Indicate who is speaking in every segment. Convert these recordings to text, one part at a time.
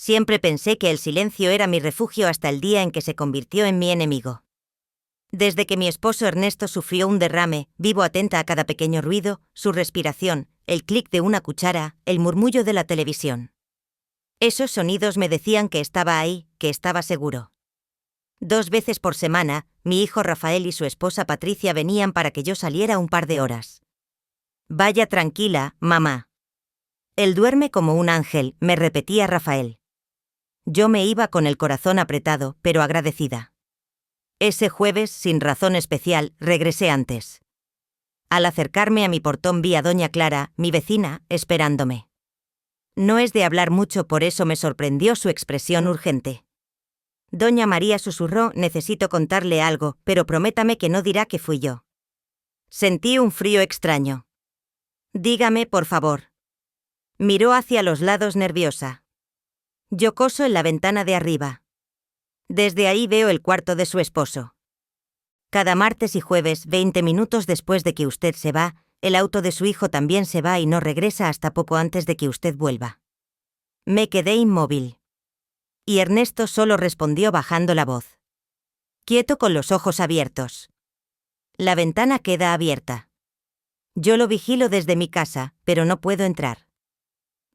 Speaker 1: Siempre pensé que el silencio era mi refugio hasta el día en que se convirtió en mi enemigo. Desde que mi esposo Ernesto sufrió un derrame, vivo atenta a cada pequeño ruido, su respiración, el clic de una cuchara, el murmullo de la televisión. Esos sonidos me decían que estaba ahí, que estaba seguro. 2 veces por semana, mi hijo Rafael y su esposa Patricia venían para que yo saliera un par de horas. Vaya tranquila, mamá. Él duerme como un ángel, me repetía Rafael. Yo me iba con el corazón apretado, pero agradecida. Ese jueves, sin razón especial, regresé antes. Al acercarme a mi portón vi a doña Clara, mi vecina, esperándome. No es de hablar mucho, por eso me sorprendió su expresión urgente. Doña María susurró: necesito contarle algo, pero prométame que no dirá que fui yo. Sentí un frío extraño. Dígame, por favor. Miró hacia los lados nerviosa. Yo coso en la ventana de arriba. Desde ahí veo el cuarto de su esposo. Cada martes y jueves, 20 minutos después de que usted se va, el auto de su hijo también se va y no regresa hasta poco antes de que usted vuelva. Me quedé inmóvil. Y Ernesto solo respondió bajando la voz. Quieto, con los ojos abiertos. La ventana queda abierta. Yo lo vigilo desde mi casa, pero no puedo entrar.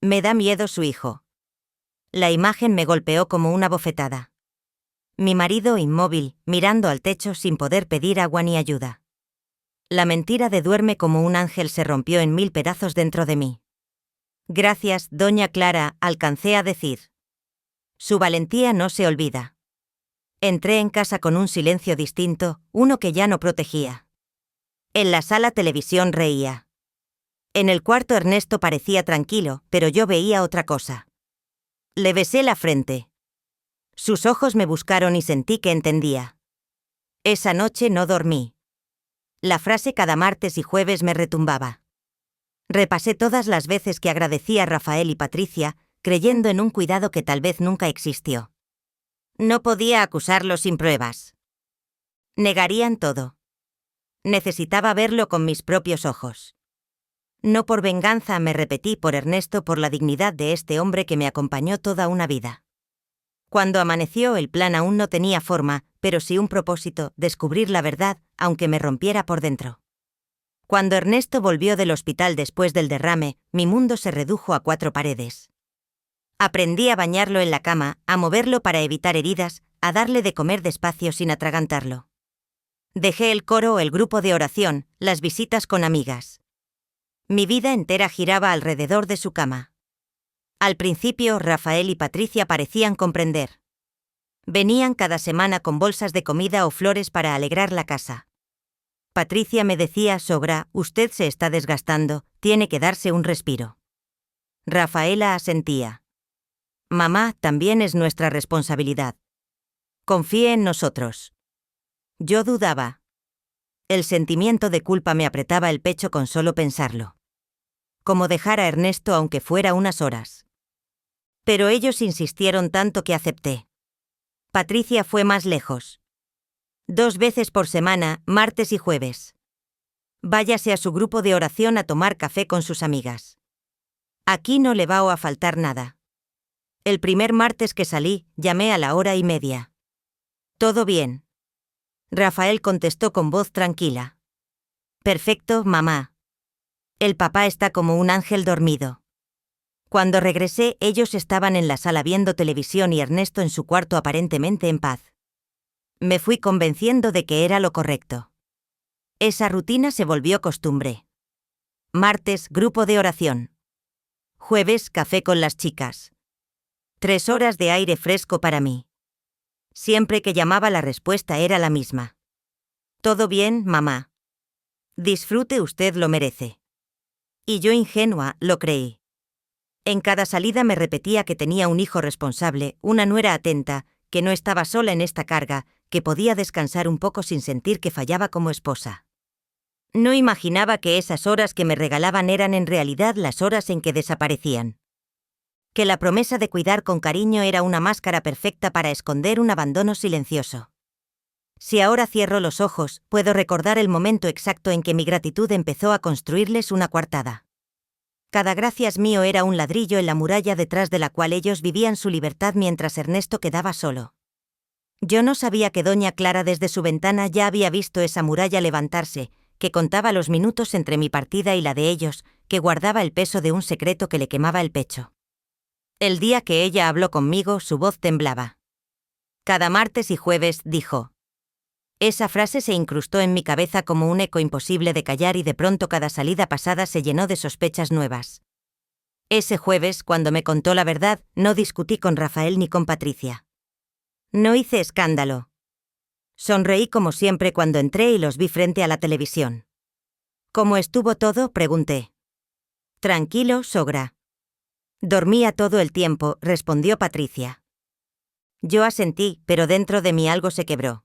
Speaker 1: Me da miedo su hijo. La imagen me golpeó como una bofetada. Mi marido inmóvil, mirando al techo sin poder pedir agua ni ayuda. La mentira de duerme como un ángel se rompió en 1000 pedazos dentro de mí. Gracias, doña Clara, alcancé a decir. Su valentía no se olvida. Entré en casa con un silencio distinto, uno que ya no protegía. En la sala televisión reía. En el cuarto Ernesto parecía tranquilo, pero yo veía otra cosa. Le besé la frente. Sus ojos me buscaron y sentí que entendía. Esa noche no dormí. La frase cada martes y jueves me retumbaba. Repasé todas las veces que agradecí a Rafael y Patricia, creyendo en un cuidado que tal vez nunca existió. No podía acusarlos sin pruebas. Negarían todo. Necesitaba verlo con mis propios ojos. No por venganza, me repetí, por Ernesto, por la dignidad de este hombre que me acompañó toda una vida. Cuando amaneció, el plan aún no tenía forma, pero sí un propósito: descubrir la verdad, aunque me rompiera por dentro. Cuando Ernesto volvió del hospital después del derrame, mi mundo se redujo a 4 paredes. Aprendí a bañarlo en la cama, a moverlo para evitar heridas, a darle de comer despacio sin atragantarlo. Dejé el coro, el grupo de oración, las visitas con amigas. Mi vida entera giraba alrededor de su cama. Al principio, Rafael y Patricia parecían comprender. Venían cada semana con bolsas de comida o flores para alegrar la casa. Patricia me decía: Sogra, usted se está desgastando, tiene que darse un respiro. Rafaela asentía. Mamá, también es nuestra responsabilidad. Confíe en nosotros. Yo dudaba. El sentimiento de culpa me apretaba el pecho con solo pensarlo. Como dejar a Ernesto aunque fuera unas horas. Pero ellos insistieron tanto que acepté. Patricia fue más lejos. 2 veces por semana, martes y jueves. Váyase a su grupo de oración a tomar café con sus amigas. Aquí no le va a faltar nada. El primer martes que salí, llamé a la 1:30. ¿Todo bien? Rafael contestó con voz tranquila. Perfecto, mamá. El papá está como un ángel dormido. Cuando regresé, ellos estaban en la sala viendo televisión y Ernesto en su cuarto aparentemente en paz. Me fui convenciendo de que era lo correcto. Esa rutina se volvió costumbre. Martes, grupo de oración. Jueves, café con las chicas. 3 horas de aire fresco para mí. Siempre que llamaba, la respuesta era la misma. Todo bien, mamá. Disfrute, usted lo merece. Y yo, ingenua, lo creí. En cada salida me repetía que tenía un hijo responsable, una nuera atenta, que no estaba sola en esta carga, que podía descansar un poco sin sentir que fallaba como esposa. No imaginaba que esas horas que me regalaban eran en realidad las horas en que desaparecían. Que la promesa de cuidar con cariño era una máscara perfecta para esconder un abandono silencioso. Si ahora cierro los ojos, puedo recordar el momento exacto en que mi gratitud empezó a construirles una coartada. Cada gracias mío era un ladrillo en la muralla detrás de la cual ellos vivían su libertad mientras Ernesto quedaba solo. Yo no sabía que doña Clara desde su ventana ya había visto esa muralla levantarse, que contaba los minutos entre mi partida y la de ellos, que guardaba el peso de un secreto que le quemaba el pecho. El día que ella habló conmigo, su voz temblaba. Cada martes y jueves, dijo. Esa frase se incrustó en mi cabeza como un eco imposible de callar y de pronto cada salida pasada se llenó de sospechas nuevas. Ese jueves, cuando me contó la verdad, no discutí con Rafael ni con Patricia. No hice escándalo. Sonreí como siempre cuando entré y los vi frente a la televisión. ¿Cómo estuvo todo?, pregunté. Tranquilo, sogra. Dormía todo el tiempo, respondió Patricia. Yo asentí, pero dentro de mí algo se quebró.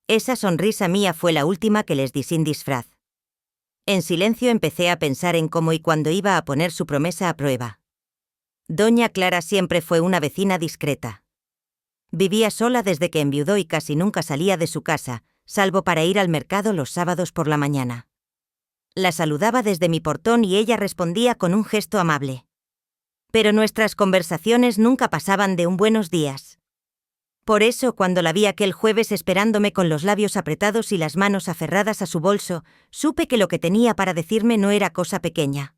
Speaker 1: Esa sonrisa mía fue la última que les di sin disfraz. En silencio empecé a pensar en cómo y cuándo iba a poner su promesa a prueba. Doña Clara siempre fue una vecina discreta. Vivía sola desde que enviudó y casi nunca salía de su casa, salvo para ir al mercado los sábados por la mañana. La saludaba desde mi portón y ella respondía con un gesto amable. Pero nuestras conversaciones nunca pasaban de un buenos días. Por eso, cuando la vi aquel jueves esperándome con los labios apretados y las manos aferradas a su bolso, supe que lo que tenía para decirme no era cosa pequeña.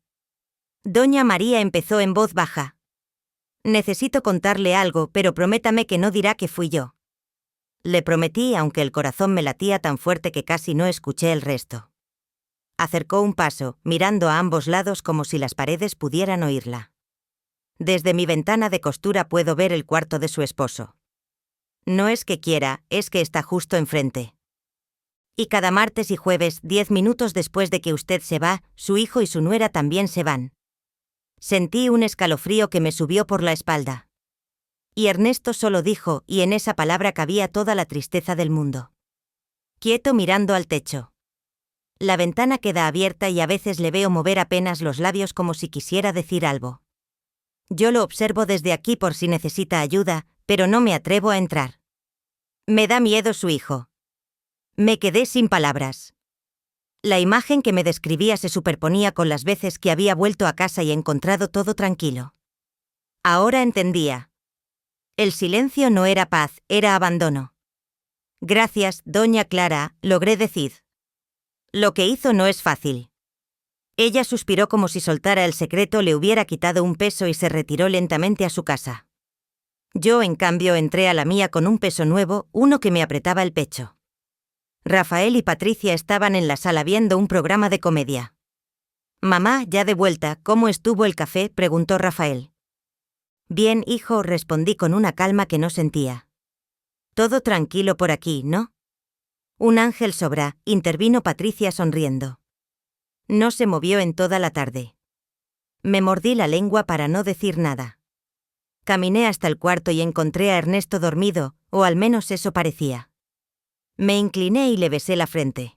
Speaker 1: Doña María empezó en voz baja. Necesito contarle algo, pero prométame que no dirá que fui yo. Le prometí, aunque el corazón me latía tan fuerte que casi no escuché el resto. Acercó un paso, mirando a ambos lados como si las paredes pudieran oírla. Desde mi ventana de costura puedo ver el cuarto de su esposo. No es que quiera, es que está justo enfrente. Y cada martes y jueves, 10 minutos después de que usted se va, su hijo y su nuera también se van. Sentí un escalofrío que me subió por la espalda. Y Ernesto solo dijo, y en esa palabra cabía toda la tristeza del mundo. Quieto mirando al techo. La ventana queda abierta y a veces le veo mover apenas los labios como si quisiera decir algo. Yo lo observo desde aquí por si necesita ayuda, pero no me atrevo a entrar. Me da miedo su hijo. Me quedé sin palabras. La imagen que me describía se superponía con las veces que había vuelto a casa y encontrado todo tranquilo. Ahora entendía. El silencio no era paz, era abandono. Gracias, doña Clara, logré decir. Lo que hizo no es fácil. Ella suspiró como si soltara el secreto le hubiera quitado un peso y se retiró lentamente a su casa. Yo, en cambio, entré a la mía con un peso nuevo, uno que me apretaba el pecho. Rafael y Patricia estaban en la sala viendo un programa de comedia. Mamá, ya de vuelta, ¿cómo estuvo el café?, preguntó Rafael. Bien, hijo, respondí con una calma que no sentía. Todo tranquilo por aquí, ¿no? Un ángel sobra, intervino Patricia sonriendo. No se movió en toda la tarde. Me mordí la lengua para no decir nada. Caminé hasta el cuarto y encontré a Ernesto dormido, o al menos eso parecía. Me incliné y le besé la frente.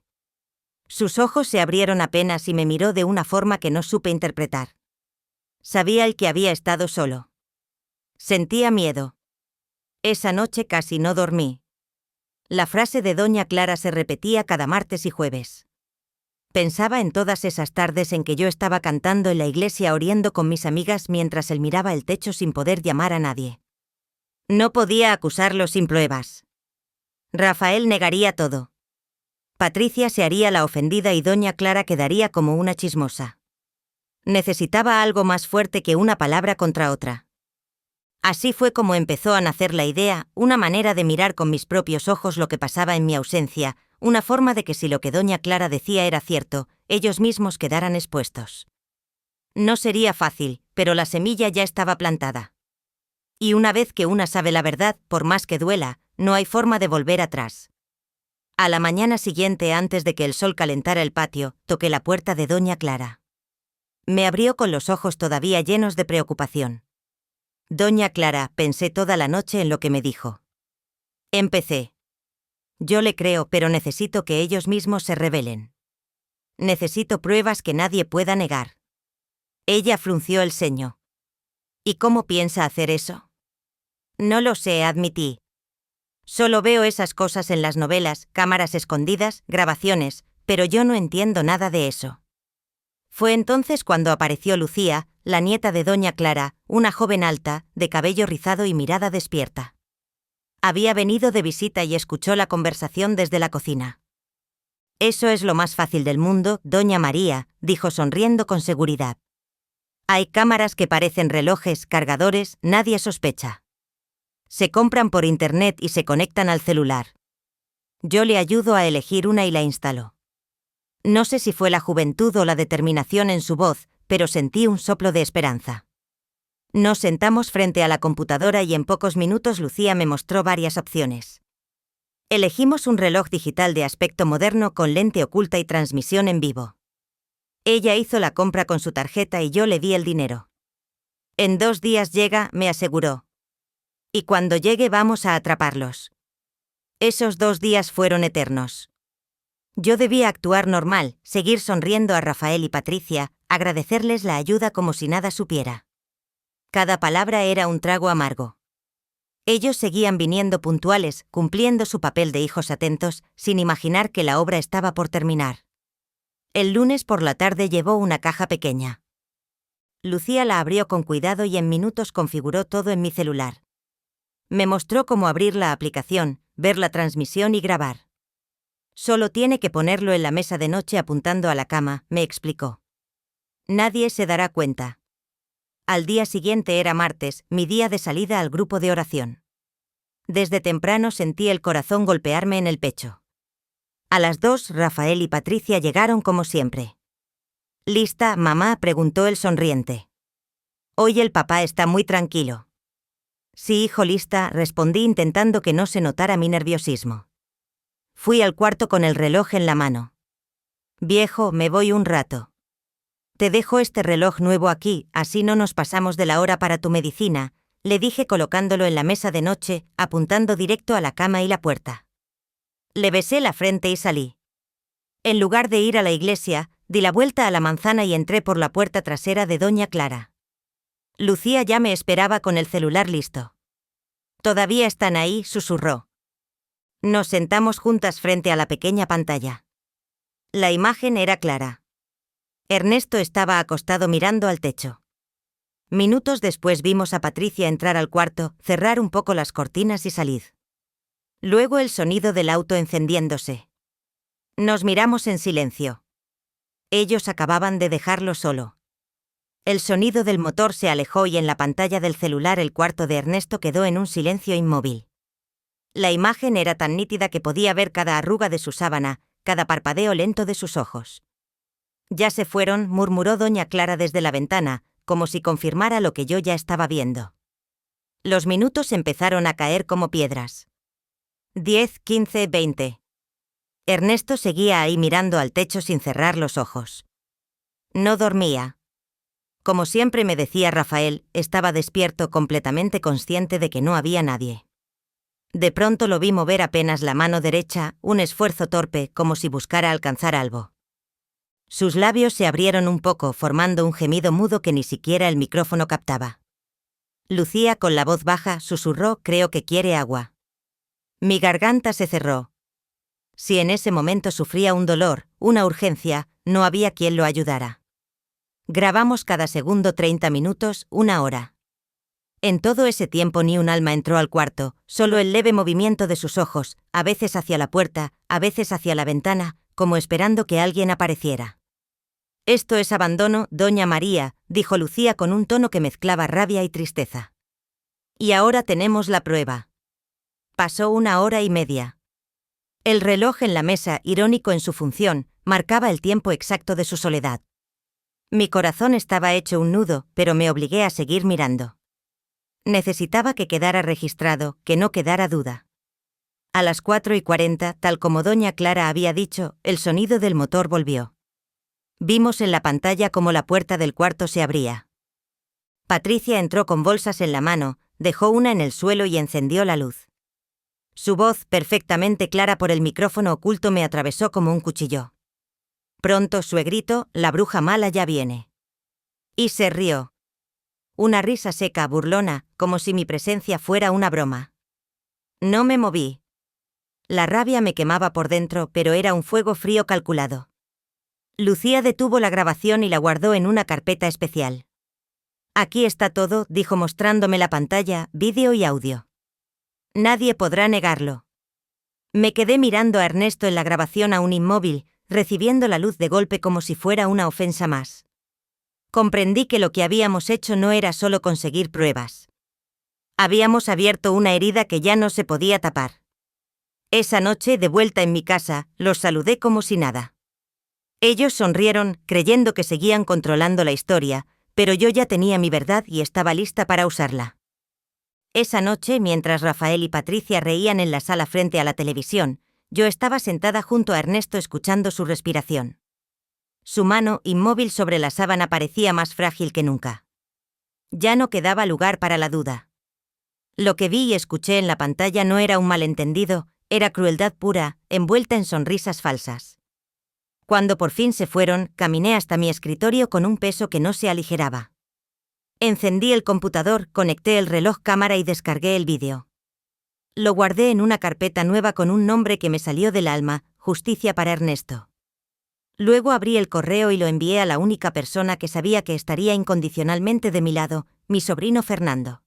Speaker 1: Sus ojos se abrieron apenas y me miró de una forma que no supe interpretar. Sabía el que había estado solo. Sentía miedo. Esa noche casi no dormí. La frase de doña Clara se repetía cada martes y jueves. Pensaba en todas esas tardes en que yo estaba cantando en la iglesia o riendo con mis amigas mientras él miraba el techo sin poder llamar a nadie. No podía acusarlo sin pruebas. Rafael negaría todo. Patricia se haría la ofendida y doña Clara quedaría como una chismosa. Necesitaba algo más fuerte que una palabra contra otra. Así fue como empezó a nacer la idea, una manera de mirar con mis propios ojos lo que pasaba en mi ausencia, una forma de que si lo que doña Clara decía era cierto, ellos mismos quedaran expuestos. No sería fácil, pero la semilla ya estaba plantada. Y una vez que una sabe la verdad, por más que duela, no hay forma de volver atrás. A la mañana siguiente, antes de que el sol calentara el patio, toqué la puerta de doña Clara. Me abrió con los ojos todavía llenos de preocupación. Doña Clara, pensé toda la noche en lo que me dijo. Empecé. Yo le creo, pero necesito que ellos mismos se rebelen. Necesito pruebas que nadie pueda negar. Ella frunció el ceño. ¿Y cómo piensa hacer eso? No lo sé, admití. Solo veo esas cosas en las novelas, cámaras escondidas, grabaciones, pero yo no entiendo nada de eso. Fue entonces cuando apareció Lucía, la nieta de doña Clara, una joven alta, de cabello rizado y mirada despierta. Había venido de visita y escuchó la conversación desde la cocina. «Eso es lo más fácil del mundo, doña María», dijo sonriendo con seguridad. «Hay cámaras que parecen relojes, cargadores, nadie sospecha. Se compran por internet y se conectan al celular. Yo le ayudo a elegir una y la instalo». No sé si fue la juventud o la determinación en su voz, pero sentí un soplo de esperanza. Nos sentamos frente a la computadora y en pocos minutos Lucía me mostró varias opciones. Elegimos un reloj digital de aspecto moderno con lente oculta y transmisión en vivo. Ella hizo la compra con su tarjeta y yo le di el dinero. «En 2 días llega», me aseguró. «Y cuando llegue vamos a atraparlos». Esos 2 días fueron eternos. Yo debía actuar normal, seguir sonriendo a Rafael y Patricia, agradecerles la ayuda como si nada supiera. Cada palabra era un trago amargo. Ellos seguían viniendo puntuales, cumpliendo su papel de hijos atentos, sin imaginar que la obra estaba por terminar. El lunes por la tarde llevó una caja pequeña. Lucía la abrió con cuidado y en minutos configuró todo en mi celular. Me mostró cómo abrir la aplicación, ver la transmisión y grabar. «Solo tiene que ponerlo en la mesa de noche apuntando a la cama», me explicó. «Nadie se dará cuenta». Al día siguiente era martes, mi día de salida al grupo de oración. Desde temprano sentí el corazón golpearme en el pecho. A las 2 Rafael y Patricia llegaron como siempre. «¿Lista, mamá?», preguntó él sonriente. «Hoy el papá está muy tranquilo». «Sí, hijo, lista», respondí intentando que no se notara mi nerviosismo. Fui al cuarto con el reloj en la mano. «Viejo, me voy un rato. Te dejo este reloj nuevo aquí, así no nos pasamos de la hora para tu medicina», le dije colocándolo en la mesa de noche, apuntando directo a la cama y la puerta. Le besé la frente y salí. En lugar de ir a la iglesia, di la vuelta a la manzana y entré por la puerta trasera de doña Clara. Lucía ya me esperaba con el celular listo. «¿Todavía están ahí?», susurró. Nos sentamos juntas frente a la pequeña pantalla. La imagen era clara. Ernesto estaba acostado mirando al techo. Minutos después vimos a Patricia entrar al cuarto, cerrar un poco las cortinas y salir. Luego el sonido del auto encendiéndose. Nos miramos en silencio. Ellos acababan de dejarlo solo. El sonido del motor se alejó y en la pantalla del celular el cuarto de Ernesto quedó en un silencio inmóvil. La imagen era tan nítida que podía ver cada arruga de su sábana, cada parpadeo lento de sus ojos. «Ya se fueron», murmuró doña Clara desde la ventana, como si confirmara lo que yo ya estaba viendo. Los minutos empezaron a caer como piedras. 10, 15, 20. Ernesto seguía ahí mirando al techo sin cerrar los ojos. No dormía. Como siempre me decía Rafael, estaba despierto, completamente consciente de que no había nadie. De pronto lo vi mover apenas la mano derecha, un esfuerzo torpe, como si buscara alcanzar algo. Sus labios se abrieron un poco, formando un gemido mudo que ni siquiera el micrófono captaba. Lucía, con la voz baja, susurró: «Creo que quiere agua». Mi garganta se cerró. Si en ese momento sufría un dolor, una urgencia, no había quien lo ayudara. Grabamos cada segundo 30 minutos, 1 hora. En todo ese tiempo ni un alma entró al cuarto, solo el leve movimiento de sus ojos, a veces hacia la puerta, a veces hacia la ventana, como esperando que alguien apareciera. «Esto es abandono, doña María», dijo Lucía con un tono que mezclaba rabia y tristeza. «Y ahora tenemos la prueba». Pasó 1 hora y media. El reloj en la mesa, irónico en su función, marcaba el tiempo exacto de su soledad. Mi corazón estaba hecho un nudo, pero me obligué a seguir mirando. Necesitaba que quedara registrado, que no quedara duda. A las 4:40, tal como doña Clara había dicho, el sonido del motor volvió. Vimos en la pantalla cómo la puerta del cuarto se abría. Patricia entró con bolsas en la mano, dejó una en el suelo y encendió la luz. Su voz, perfectamente clara por el micrófono oculto, me atravesó como un cuchillo. «Pronto, suegrito, la bruja mala ya viene». Y se rió. Una risa seca, burlona, como si mi presencia fuera una broma. No me moví. La rabia me quemaba por dentro, pero era un fuego frío calculado. Lucía detuvo la grabación y la guardó en una carpeta especial. Aquí está todo, dijo mostrándome la pantalla, vídeo y audio. Nadie podrá negarlo. Me quedé mirando a Ernesto en la grabación aún inmóvil, recibiendo la luz de golpe como si fuera una ofensa más. Comprendí que lo que habíamos hecho no era solo conseguir pruebas. Habíamos abierto una herida que ya no se podía tapar. Esa noche, de vuelta en mi casa, los saludé como si nada. Ellos sonrieron, creyendo que seguían controlando la historia, pero yo ya tenía mi verdad y estaba lista para usarla. Esa noche, mientras Rafael y Patricia reían en la sala frente a la televisión, yo estaba sentada junto a Ernesto escuchando su respiración. Su mano, inmóvil sobre la sábana, parecía más frágil que nunca. Ya no quedaba lugar para la duda. Lo que vi y escuché en la pantalla no era un malentendido, era crueldad pura, envuelta en sonrisas falsas. Cuando por fin se fueron, caminé hasta mi escritorio con un peso que no se aligeraba. Encendí el computador, conecté el reloj cámara y descargué el vídeo. Lo guardé en una carpeta nueva con un nombre que me salió del alma, Justicia para Ernesto. Luego abrí el correo y lo envié a la única persona que sabía que estaría incondicionalmente de mi lado, mi sobrino Fernando.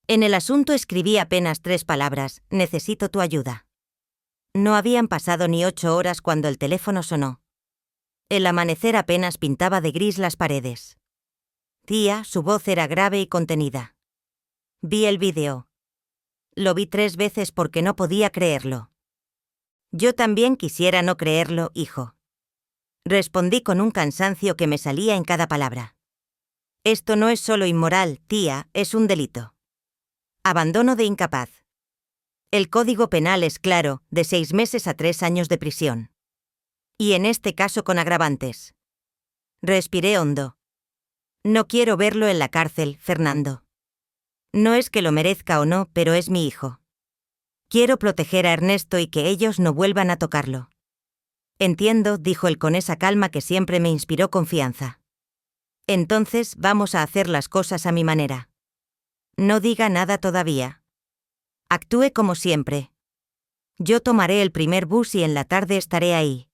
Speaker 1: En el asunto escribí apenas 3 palabras: necesito tu ayuda. No habían pasado ni 8 horas cuando el teléfono sonó. El amanecer apenas pintaba de gris las paredes. Tía, su voz era grave y contenida. Vi el vídeo. Lo vi 3 veces porque no podía creerlo. Yo también quisiera no creerlo, hijo. Respondí con un cansancio que me salía en cada palabra. Esto no es solo inmoral, tía, es un delito. Abandono de incapaz. El Código Penal es claro, de 6 meses a 3 años de prisión. Y en este caso con agravantes. Respiré hondo. No quiero verlo en la cárcel, Fernando. No es que lo merezca o no, pero es mi hijo. Quiero proteger a Ernesto y que ellos no vuelvan a tocarlo. Entiendo, dijo él con esa calma que siempre me inspiró confianza. Entonces vamos a hacer las cosas a mi manera. No diga nada todavía. Actúe como siempre. Yo tomaré el primer bus y en la tarde estaré ahí.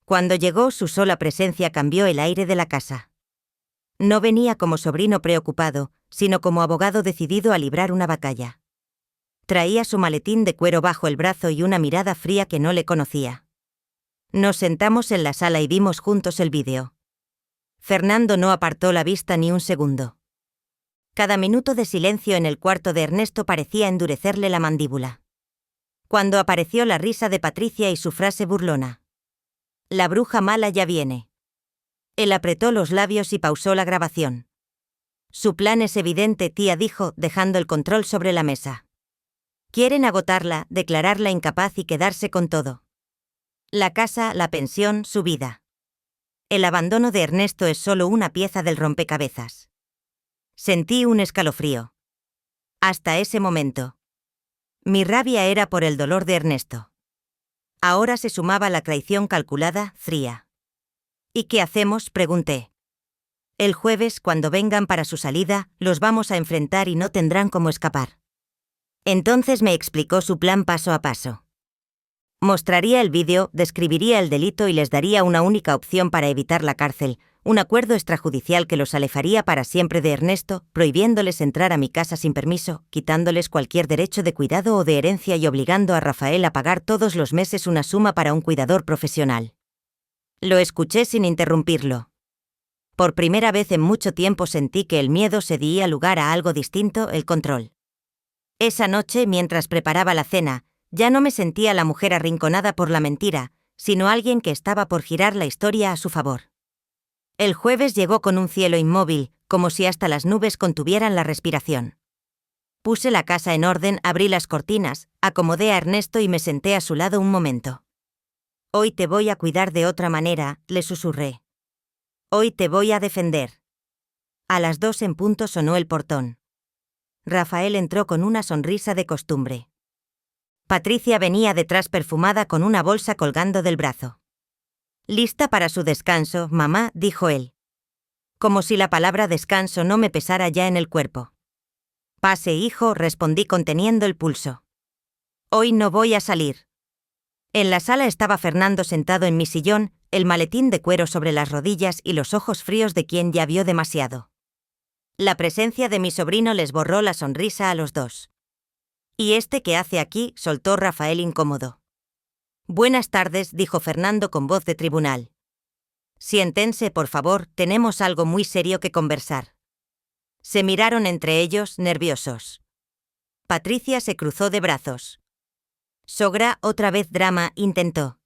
Speaker 1: Cuando llegó, su sola presencia cambió el aire de la casa. No venía como sobrino preocupado, sino como abogado decidido a librar una batalla. Traía su maletín de cuero bajo el brazo y una mirada fría que no le conocía. Nos sentamos en la sala y vimos juntos el vídeo. Fernando no apartó la vista ni un segundo. Cada minuto de silencio en el cuarto de Ernesto parecía endurecerle la mandíbula. Cuando apareció la risa de Patricia y su frase burlona: «La bruja mala ya viene». Él apretó los labios y pausó la grabación. «Su plan es evidente», tía dijo, dejando el control sobre la mesa. «Quieren agotarla, declararla incapaz y quedarse con todo. La casa, la pensión, su vida. El abandono de Ernesto es solo una pieza del rompecabezas». Sentí un escalofrío. Hasta ese momento. Mi rabia era por el dolor de Ernesto. Ahora se sumaba la traición calculada, fría. «¿Y qué hacemos?», pregunté. «El jueves, cuando vengan para su salida, los vamos a enfrentar y no tendrán cómo escapar». Entonces me explicó su plan paso a paso. Mostraría el vídeo, describiría el delito y les daría una única opción para evitar la cárcel: un acuerdo extrajudicial que los alejaría para siempre de Ernesto, prohibiéndoles entrar a mi casa sin permiso, quitándoles cualquier derecho de cuidado o de herencia y obligando a Rafael a pagar todos los meses una suma para un cuidador profesional. Lo escuché sin interrumpirlo. Por primera vez en mucho tiempo sentí que el miedo cedía lugar a algo distinto: el control. Esa noche, mientras preparaba la cena, ya no me sentía la mujer arrinconada por la mentira, sino alguien que estaba por girar la historia a su favor. El jueves llegó con un cielo inmóvil, como si hasta las nubes contuvieran la respiración. Puse la casa en orden, abrí las cortinas, acomodé a Ernesto y me senté a su lado un momento. «Hoy te voy a cuidar de otra manera», le susurré. «Hoy te voy a defender». A las 2 en punto sonó el portón. Rafael entró con una sonrisa de costumbre. Patricia venía detrás perfumada con una bolsa colgando del brazo. «¿Lista para su descanso, mamá?», dijo él. Como si la palabra descanso no me pesara ya en el cuerpo. «Pase, hijo», respondí conteniendo el pulso. «Hoy no voy a salir». En la sala estaba Fernando sentado en mi sillón, el maletín de cuero sobre las rodillas y los ojos fríos de quien ya vio demasiado. La presencia de mi sobrino les borró la sonrisa a los dos. «¿Y este qué hace aquí?», soltó Rafael incómodo. «Buenas tardes», dijo Fernando con voz de tribunal. «Siéntense, por favor, tenemos algo muy serio que conversar». Se miraron entre ellos, nerviosos. Patricia se cruzó de brazos. «Sogra, otra vez drama», intentó.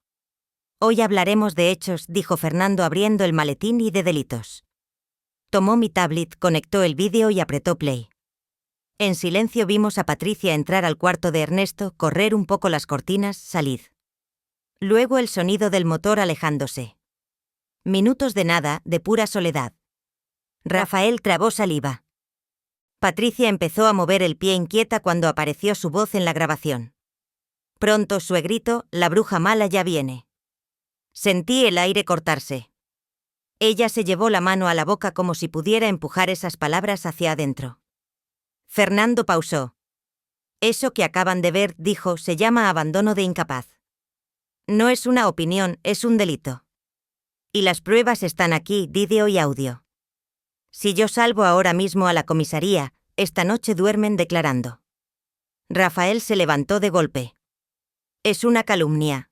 Speaker 1: «Hoy hablaremos de hechos», dijo Fernando abriendo el maletín, «y de delitos». Tomó mi tablet, conectó el vídeo y apretó play. En silencio vimos a Patricia entrar al cuarto de Ernesto, correr un poco las cortinas, salir. Luego el sonido del motor alejándose. Minutos de nada, de pura soledad. Rafael trabó saliva. Patricia empezó a mover el pie inquieta cuando apareció su voz en la grabación. «Pronto, suegrito, la bruja mala ya viene». Sentí el aire cortarse. Ella se llevó la mano a la boca como si pudiera empujar esas palabras hacia adentro. Fernando pausó. «Eso que acaban de ver», dijo, «se llama abandono de incapaz. No es una opinión, es un delito. Y las pruebas están aquí, vídeo y audio. Si yo salvo ahora mismo a la comisaría, esta noche duermen declarando». Rafael se levantó de golpe. «Es una calumnia».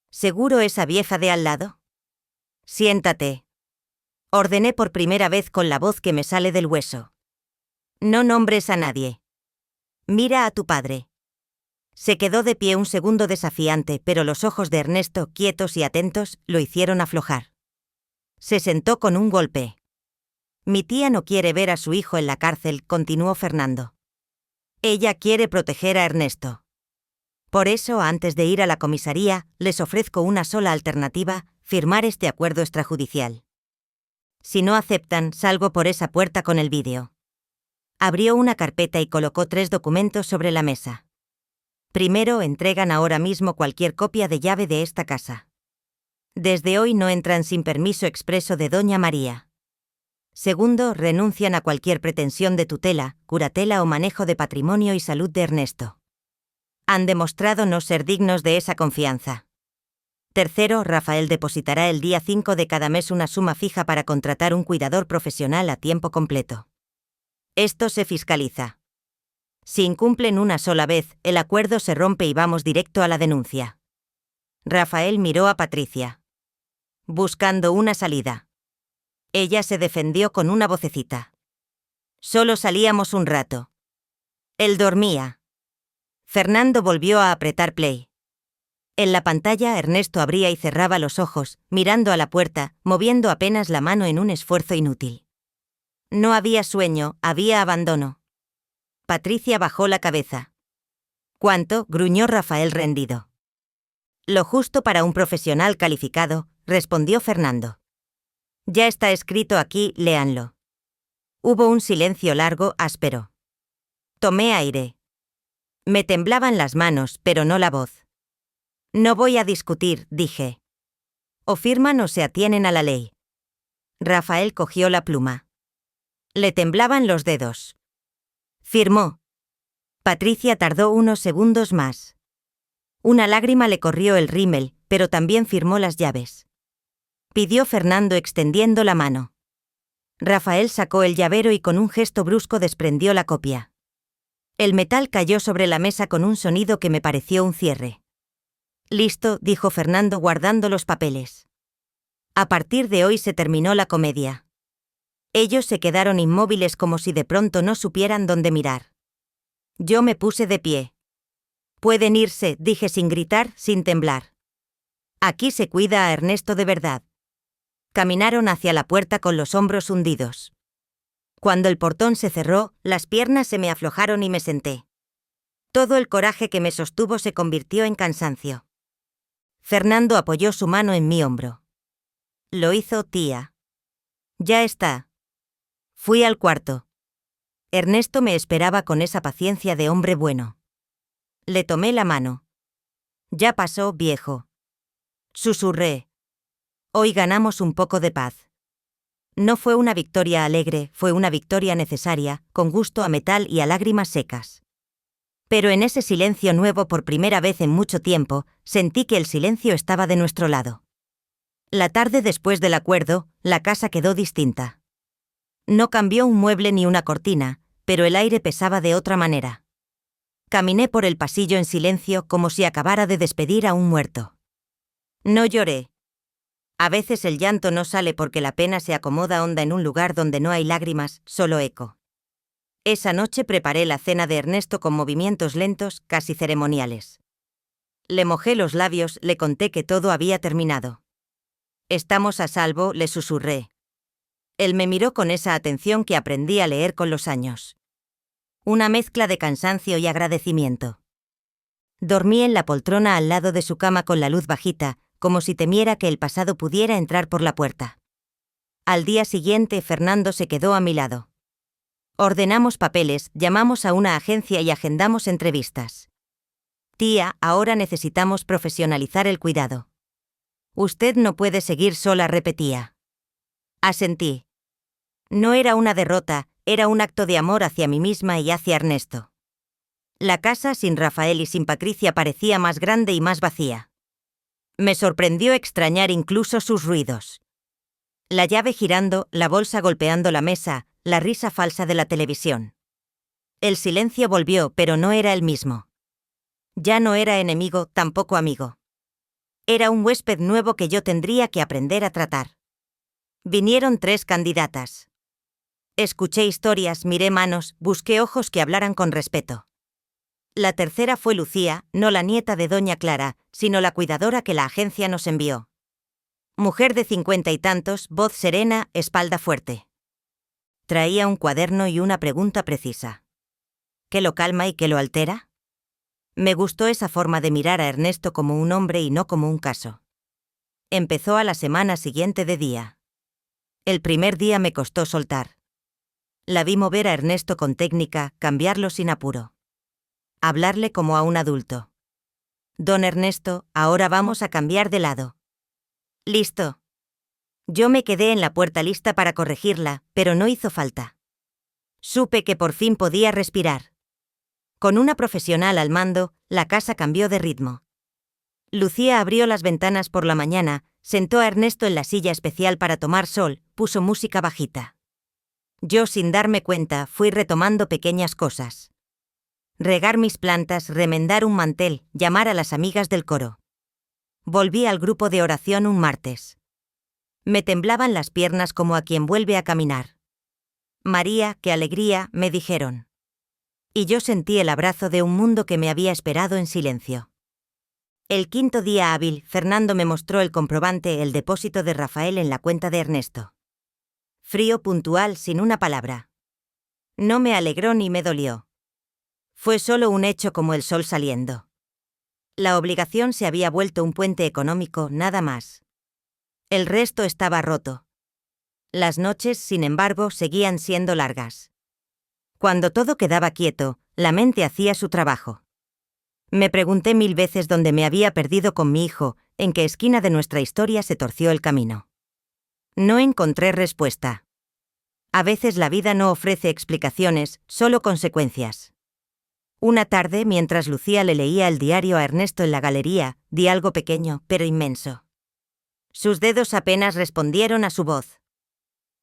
Speaker 1: «¿Seguro esa vieja de al lado?» «Siéntate», ordené por primera vez con la voz que me sale del hueso. «No nombres a nadie. Mira a tu padre». Se quedó de pie un segundo desafiante, pero los ojos de Ernesto, quietos y atentos, lo hicieron aflojar. Se sentó con un golpe. «Mi tía no quiere ver a su hijo en la cárcel», continuó Fernando. «Ella quiere proteger a Ernesto. Por eso, antes de ir a la comisaría, les ofrezco una sola alternativa: firmar este acuerdo extrajudicial. Si no aceptan, salgo por esa puerta con el vídeo». Abrió una carpeta y colocó 3 documentos sobre la mesa. Primero, entregan ahora mismo cualquier copia de llave de esta casa. Desde hoy no entran sin permiso expreso de Doña María. Segundo, renuncian a cualquier pretensión de tutela, curatela o manejo de patrimonio y salud de Ernesto. Han demostrado no ser dignos de esa confianza. Tercero, Rafael depositará el día 5 de cada mes una suma fija para contratar un cuidador profesional a tiempo completo. Esto se fiscaliza. Si incumplen una sola vez, el acuerdo se rompe y vamos directo a la denuncia. Rafael miró a Patricia, buscando una salida. Ella se defendió con una vocecita. «Solo salíamos un rato». Él dormía. Fernando volvió a apretar play. En la pantalla Ernesto abría y cerraba los ojos, mirando a la puerta, moviendo apenas la mano en un esfuerzo inútil. No había sueño, había abandono. Patricia bajó la cabeza. «¿Cuánto?», gruñó Rafael rendido. «Lo justo para un profesional calificado», respondió Fernando. «Ya está escrito aquí, léanlo». Hubo un silencio largo, áspero. Tomé aire. Me temblaban las manos, pero no la voz. «No voy a discutir», dije. «O firman o se atienen a la ley». Rafael cogió la pluma. Le temblaban los dedos. Firmó. Patricia tardó unos segundos más. Una lágrima le corrió el rímel, pero también firmó las llaves. Pidió Fernando extendiendo la mano. Rafael sacó el llavero y con un gesto brusco desprendió la copia. El metal cayó sobre la mesa con un sonido que me pareció un cierre. «Listo», dijo Fernando guardando los papeles. A partir de hoy se terminó la comedia. Ellos se quedaron inmóviles como si de pronto no supieran dónde mirar. Yo me puse de pie. «Pueden irse», dije sin gritar, sin temblar. «Aquí se cuida a Ernesto de verdad». Caminaron hacia la puerta con los hombros hundidos. Cuando el portón se cerró, las piernas se me aflojaron y me senté. Todo el coraje que me sostuvo se convirtió en cansancio. Fernando apoyó su mano en mi hombro. «Lo hizo, tía». «Ya está». Fui al cuarto. Ernesto me esperaba con esa paciencia de hombre bueno. Le tomé la mano. «Ya pasó, viejo». Susurré. «Hoy ganamos un poco de paz». No fue una victoria alegre, fue una victoria necesaria, con gusto a metal y a lágrimas secas. Pero en ese silencio nuevo por primera vez en mucho tiempo, sentí que el silencio estaba de nuestro lado. La tarde después del acuerdo, la casa quedó distinta. No cambió un mueble ni una cortina, pero el aire pesaba de otra manera. Caminé por el pasillo en silencio como si acabara de despedir a un muerto. No lloré. A veces el llanto no sale porque la pena se acomoda honda en un lugar donde no hay lágrimas, solo eco. Esa noche preparé la cena de Ernesto con movimientos lentos, casi ceremoniales. Le mojé los labios, le conté que todo había terminado. «Estamos a salvo», le susurré. Él me miró con esa atención que aprendí a leer con los años. Una mezcla de cansancio y agradecimiento. Dormí en la poltrona al lado de su cama con la luz bajita, como si temiera que el pasado pudiera entrar por la puerta. Al día siguiente, Fernando se quedó a mi lado. Ordenamos papeles, llamamos a una agencia y agendamos entrevistas. «Tía, ahora necesitamos profesionalizar el cuidado. Usted no puede seguir sola», repetía. Asentí. No era una derrota, era un acto de amor hacia mí misma y hacia Ernesto. La casa sin Rafael y sin Patricia parecía más grande y más vacía. Me sorprendió extrañar incluso sus ruidos. La llave girando, la bolsa golpeando la mesa, la risa falsa de la televisión. El silencio volvió, pero no era el mismo. Ya no era enemigo, tampoco amigo. Era un huésped nuevo que yo tendría que aprender a tratar. Vinieron 3 candidatas. Escuché historias, miré manos, busqué ojos que hablaran con respeto. La tercera fue Lucía, no la nieta de doña Clara, sino la cuidadora que la agencia nos envió. Mujer de 50 y tantos, voz serena, espalda fuerte. Traía un cuaderno y una pregunta precisa. ¿Qué lo calma y qué lo altera? Me gustó esa forma de mirar a Ernesto como un hombre y no como un caso. Empezó a la semana siguiente de día. El primer día me costó soltar. La vi mover a Ernesto con técnica, cambiarlo sin apuro. Hablarle como a un adulto. «Don Ernesto, ahora vamos a cambiar de lado». «Listo». Yo me quedé en la puerta lista para corregirla, pero no hizo falta. Supe que por fin podía respirar. Con una profesional al mando, la casa cambió de ritmo. Lucía abrió las ventanas por la mañana, sentó a Ernesto en la silla especial para tomar sol, puso música bajita. Yo, sin darme cuenta, fui retomando pequeñas cosas. Regar mis plantas, remendar un mantel, llamar a las amigas del coro. Volví al grupo de oración un martes. Me temblaban las piernas como a quien vuelve a caminar. «María, qué alegría», me dijeron. Y yo sentí el abrazo de un mundo que me había esperado en silencio. El 5.º día hábil, Fernando me mostró el comprobante, el depósito de Rafael en la cuenta de Ernesto. Frío, puntual, sin una palabra. No me alegró ni me dolió. Fue solo un hecho como el sol saliendo. La obligación se había vuelto un puente económico, nada más. El resto estaba roto. Las noches, sin embargo, seguían siendo largas. Cuando todo quedaba quieto, la mente hacía su trabajo. Me pregunté 1000 veces dónde me había perdido con mi hijo, en qué esquina de nuestra historia se torció el camino. No encontré respuesta. A veces la vida no ofrece explicaciones, solo consecuencias. Una tarde, mientras Lucía le leía el diario a Ernesto en la galería, di algo pequeño, pero inmenso. Sus dedos apenas respondieron a su voz.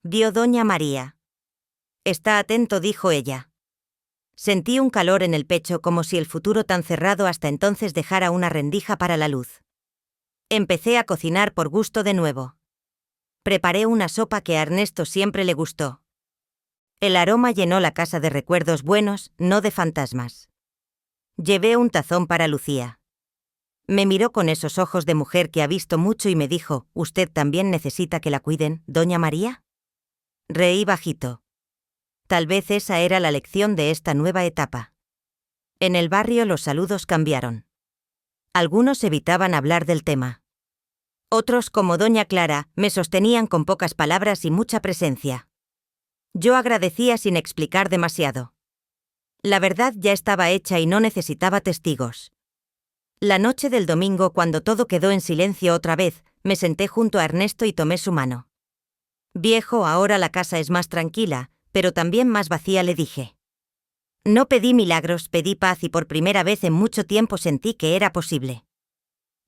Speaker 1: «Vio doña María». «Está atento», dijo ella. Sentí un calor en el pecho como si el futuro tan cerrado hasta entonces dejara una rendija para la luz. Empecé a cocinar por gusto de nuevo. Preparé una sopa que a Ernesto siempre le gustó. El aroma llenó la casa de recuerdos buenos, no de fantasmas. Llevé un tazón para Lucía. Me miró con esos ojos de mujer que ha visto mucho y me dijo: «¿Usted también necesita que la cuiden, doña María?». Reí bajito. Tal vez esa era la lección de esta nueva etapa. En el barrio los saludos cambiaron. Algunos evitaban hablar del tema. Otros, como doña Clara, me sostenían con pocas palabras y mucha presencia. Yo agradecía sin explicar demasiado. La verdad ya estaba hecha y no necesitaba testigos. La noche del domingo, cuando todo quedó en silencio otra vez, me senté junto a Ernesto y tomé su mano. «Viejo, ahora la casa es más tranquila, pero también más vacía», le dije. No pedí milagros, pedí paz y por primera vez en mucho tiempo sentí que era posible.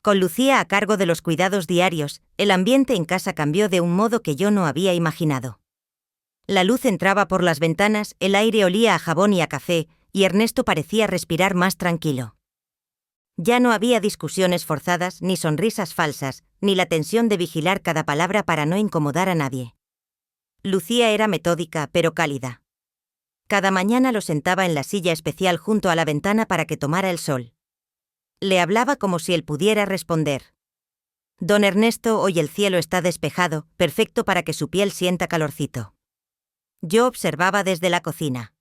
Speaker 1: Con Lucía a cargo de los cuidados diarios, el ambiente en casa cambió de un modo que yo no había imaginado. La luz entraba por las ventanas, el aire olía a jabón y a café, y Ernesto parecía respirar más tranquilo. Ya no había discusiones forzadas, ni sonrisas falsas, ni la tensión de vigilar cada palabra para no incomodar a nadie. Lucía era metódica, pero cálida. Cada mañana lo sentaba en la silla especial junto a la ventana para que tomara el sol. Le hablaba como si él pudiera responder. Don Ernesto, hoy el cielo está despejado, perfecto para que su piel sienta calorcito. Yo observaba desde la cocina.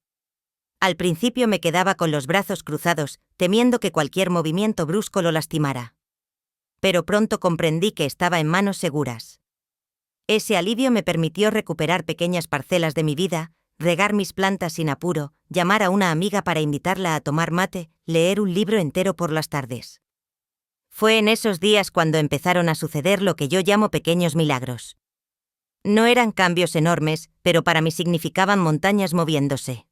Speaker 1: Al principio me quedaba con los brazos cruzados, temiendo que cualquier movimiento brusco lo lastimara. Pero pronto comprendí que estaba en manos seguras. Ese alivio me permitió recuperar pequeñas parcelas de mi vida, regar mis plantas sin apuro, llamar a una amiga para invitarla a tomar mate, leer un libro entero por las tardes. Fue en esos días cuando empezaron a suceder lo que yo llamo pequeños milagros. No eran cambios enormes, pero para mí significaban montañas moviéndose.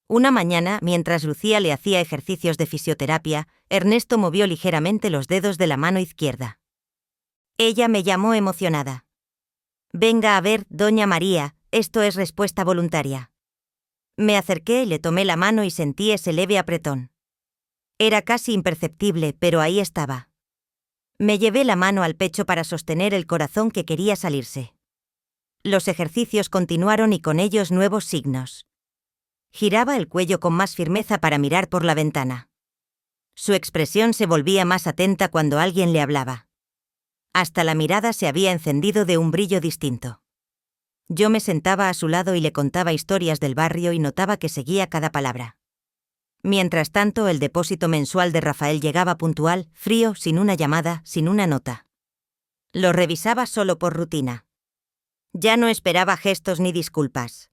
Speaker 1: Una mañana, mientras Lucía le hacía ejercicios de fisioterapia, Ernesto movió ligeramente los dedos de la mano izquierda. Ella me llamó emocionada. «Venga a ver, doña María, esto es respuesta voluntaria». Me acerqué, le tomé la mano y sentí ese leve apretón. Era casi imperceptible, pero ahí estaba. Me llevé la mano al pecho para sostener el corazón que quería salirse. Los ejercicios continuaron y con ellos nuevos signos. Giraba el cuello con más firmeza para mirar por la ventana. Su expresión se volvía más atenta cuando alguien le hablaba. Hasta la mirada se había encendido de un brillo distinto. Yo me sentaba a su lado y le contaba historias del barrio y notaba que seguía cada palabra. Mientras tanto, el depósito mensual de Rafael llegaba puntual, frío, sin una llamada, sin una nota. Lo revisaba solo por rutina. Ya no esperaba gestos ni disculpas.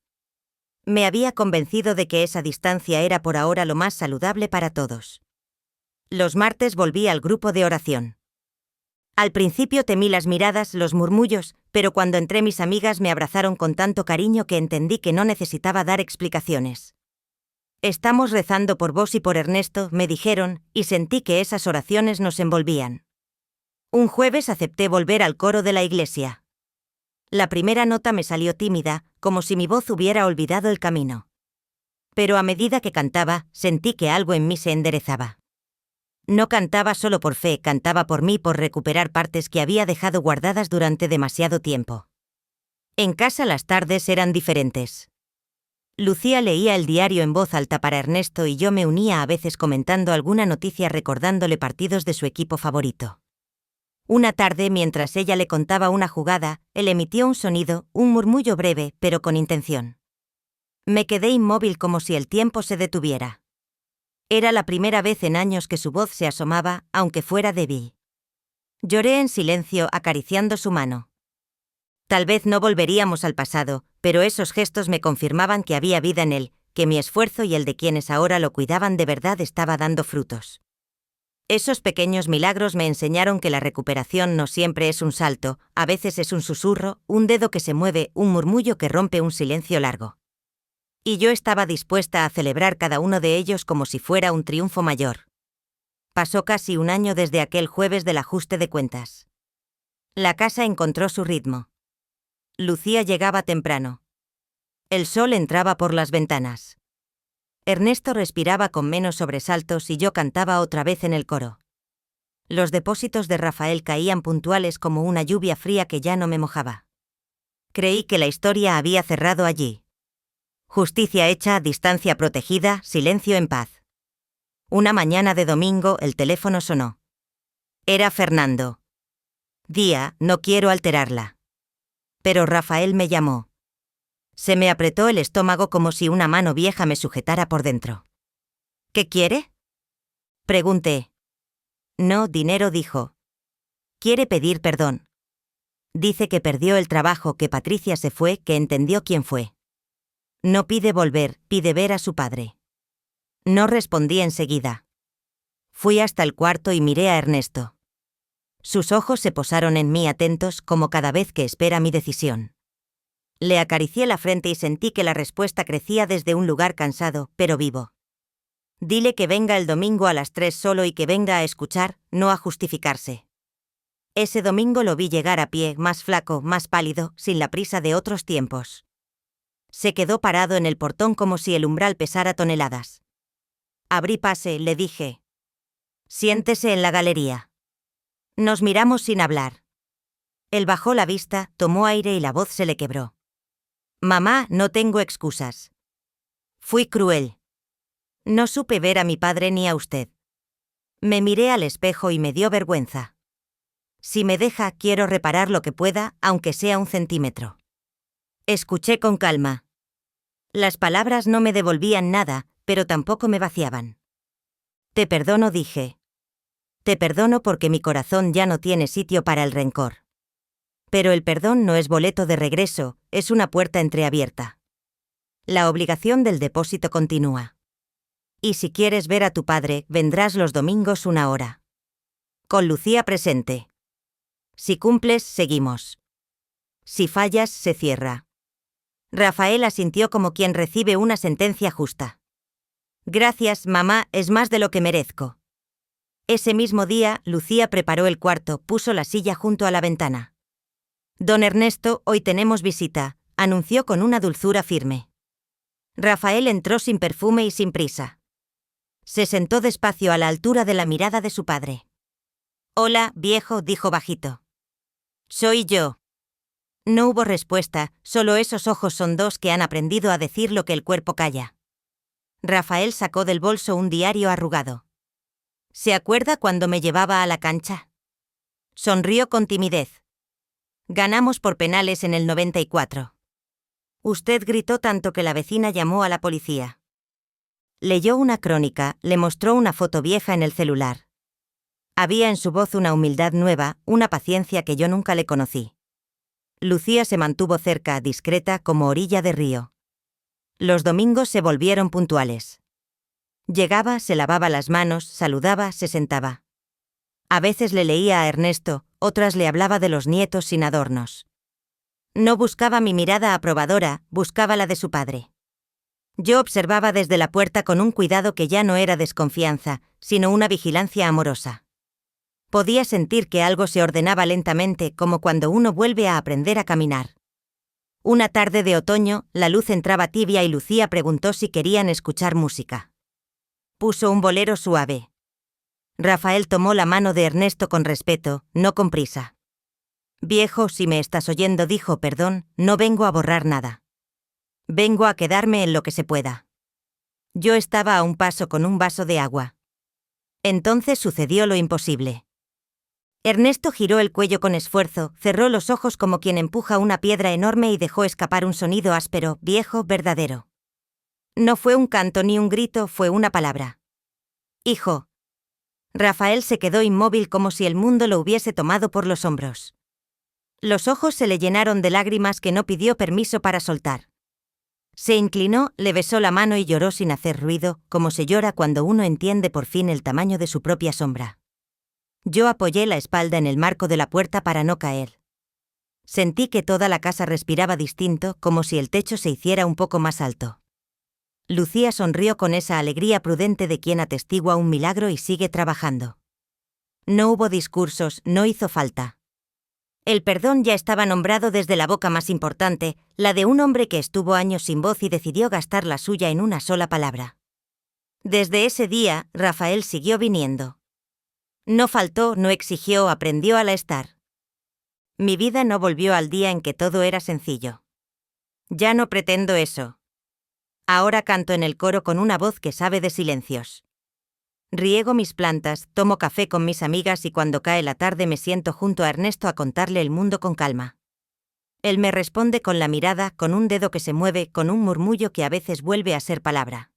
Speaker 1: Me había convencido de que esa distancia era por ahora lo más saludable para todos. Los martes volví al grupo de oración. Al principio temí las miradas, los murmullos, pero cuando entré mis amigas me abrazaron con tanto cariño que entendí que no necesitaba dar explicaciones. «Estamos rezando por vos y por Ernesto», me dijeron, y sentí que esas oraciones nos envolvían. Un jueves acepté volver al coro de la iglesia. La primera nota me salió tímida, como si mi voz hubiera olvidado el camino. Pero a medida que cantaba, sentí que algo en mí se enderezaba. No cantaba solo por fe, cantaba por mí, por recuperar partes que había dejado guardadas durante demasiado tiempo. En casa las tardes eran diferentes. Lucía leía el diario en voz alta para Ernesto y yo me unía a veces comentando alguna noticia recordándole partidos de su equipo favorito. Una tarde, mientras ella le contaba una jugada, él emitió un sonido, un murmullo breve, pero con intención. Me quedé inmóvil como si el tiempo se detuviera. Era la primera vez en años que su voz se asomaba, aunque fuera débil. Lloré en silencio, acariciando su mano. Tal vez no volveríamos al pasado, pero esos gestos me confirmaban que había vida en él, que mi esfuerzo y el de quienes ahora lo cuidaban de verdad estaba dando frutos. Esos pequeños milagros me enseñaron que la recuperación no siempre es un salto, a veces es un susurro, un dedo que se mueve, un murmullo que rompe un silencio largo. Y yo estaba dispuesta a celebrar cada uno de ellos como si fuera un triunfo mayor. Pasó casi un año desde aquel jueves del ajuste de cuentas. La casa encontró su ritmo. Lucía llegaba temprano. El sol entraba por las ventanas. Ernesto respiraba con menos sobresaltos y yo cantaba otra vez en el coro. Los depósitos de Rafael caían puntuales como una lluvia fría que ya no me mojaba. Creí que la historia había cerrado allí. Justicia hecha, distancia protegida, silencio en paz. Una mañana de domingo el teléfono sonó. Era Fernando. Día, no quiero alterarla. Pero Rafael me llamó. Se me apretó el estómago como si una mano vieja me sujetara por dentro. ¿Qué quiere?, pregunté. No, dinero, dijo. Quiere pedir perdón. Dice que perdió el trabajo, que Patricia se fue, que entendió quién fue. No pide volver, pide ver a su padre. No respondí enseguida. Fui hasta el cuarto y miré a Ernesto. Sus ojos se posaron en mí atentos como cada vez que espera mi decisión. Le acaricié la frente y sentí que la respuesta crecía desde un lugar cansado, pero vivo. Dile que venga el domingo a las 3 solo y que venga a escuchar, no a justificarse. Ese domingo lo vi llegar a pie, más flaco, más pálido, sin la prisa de otros tiempos. Se quedó parado en el portón como si el umbral pesara toneladas. Abrí pase, le dije. Siéntese en la galería. Nos miramos sin hablar. Él bajó la vista, tomó aire y la voz se le quebró. Mamá, no tengo excusas. Fui cruel. No supe ver a mi padre ni a usted. Me miré al espejo y me dio vergüenza. Si me deja, quiero reparar lo que pueda, aunque sea 1 centímetro. Escuché con calma. Las palabras no me devolvían nada, pero tampoco me vaciaban. Te perdono, dije. Te perdono porque mi corazón ya no tiene sitio para el rencor. Pero el perdón no es boleto de regreso, es una puerta entreabierta. La obligación del depósito continúa. Y si quieres ver a tu padre, vendrás los domingos 1 hora. Con Lucía presente. Si cumples, seguimos. Si fallas, se cierra. Rafael asintió como quien recibe una sentencia justa. Gracias, mamá, es más de lo que merezco. Ese mismo día, Lucía preparó el cuarto, puso la silla junto a la ventana. Don Ernesto, hoy tenemos visita, anunció con una dulzura firme. Rafael entró sin perfume y sin prisa. Se sentó despacio a la altura de la mirada de su padre. Hola, viejo, dijo bajito. Soy yo. No hubo respuesta, solo esos ojos son dos que han aprendido a decir lo que el cuerpo calla. Rafael sacó del bolso un diario arrugado. ¿Se acuerda cuando me llevaba a la cancha? Sonrió con timidez. Ganamos por penales en el 94. Usted gritó tanto que la vecina llamó a la policía. Leyó una crónica, le mostró una foto vieja en el celular. Había en su voz una humildad nueva, una paciencia que yo nunca le conocí. Lucía se mantuvo cerca, discreta, como orilla de río. Los domingos se volvieron puntuales. Llegaba, se lavaba las manos, saludaba, se sentaba. A veces le leía a Ernesto, otras le hablaba de los nietos sin adornos. No buscaba mi mirada aprobadora, buscaba la de su padre. Yo observaba desde la puerta con un cuidado que ya no era desconfianza, sino una vigilancia amorosa. Podía sentir que algo se ordenaba lentamente, como cuando uno vuelve a aprender a caminar. Una tarde de otoño, la luz entraba tibia y Lucía preguntó si querían escuchar música. Puso un bolero suave. Rafael tomó la mano de Ernesto con respeto, no con prisa. Viejo, si me estás oyendo, dijo, perdón, no vengo a borrar nada. Vengo a quedarme en lo que se pueda. Yo estaba a un paso con un vaso de agua. Entonces sucedió lo imposible. Ernesto giró el cuello con esfuerzo, cerró los ojos como quien empuja una piedra enorme y dejó escapar un sonido áspero, viejo, verdadero. No fue un canto ni un grito, fue una palabra. Hijo. Rafael se quedó inmóvil como si el mundo lo hubiese tomado por los hombros. Los ojos se le llenaron de lágrimas que no pidió permiso para soltar. Se inclinó, le besó la mano y lloró sin hacer ruido, como se llora cuando uno entiende por fin el tamaño de su propia sombra. Yo apoyé la espalda en el marco de la puerta para no caer. Sentí que toda la casa respiraba distinto, como si el techo se hiciera un poco más alto. Lucía sonrió con esa alegría prudente de quien atestigua un milagro y sigue trabajando. No hubo discursos, no hizo falta. El perdón ya estaba nombrado desde la boca más importante, la de un hombre que estuvo años sin voz y decidió gastar la suya en una sola palabra. Desde ese día, Rafael siguió viniendo. No faltó, no exigió, aprendió a la estar. Mi vida no volvió al día en que todo era sencillo. Ya no pretendo eso. Ahora canto en el coro con una voz que sabe de silencios. Riego mis plantas, tomo café con mis amigas y cuando cae la tarde me siento junto a Ernesto a contarle el mundo con calma. Él me responde con la mirada, con un dedo que se mueve, con un murmullo que a veces vuelve a ser palabra.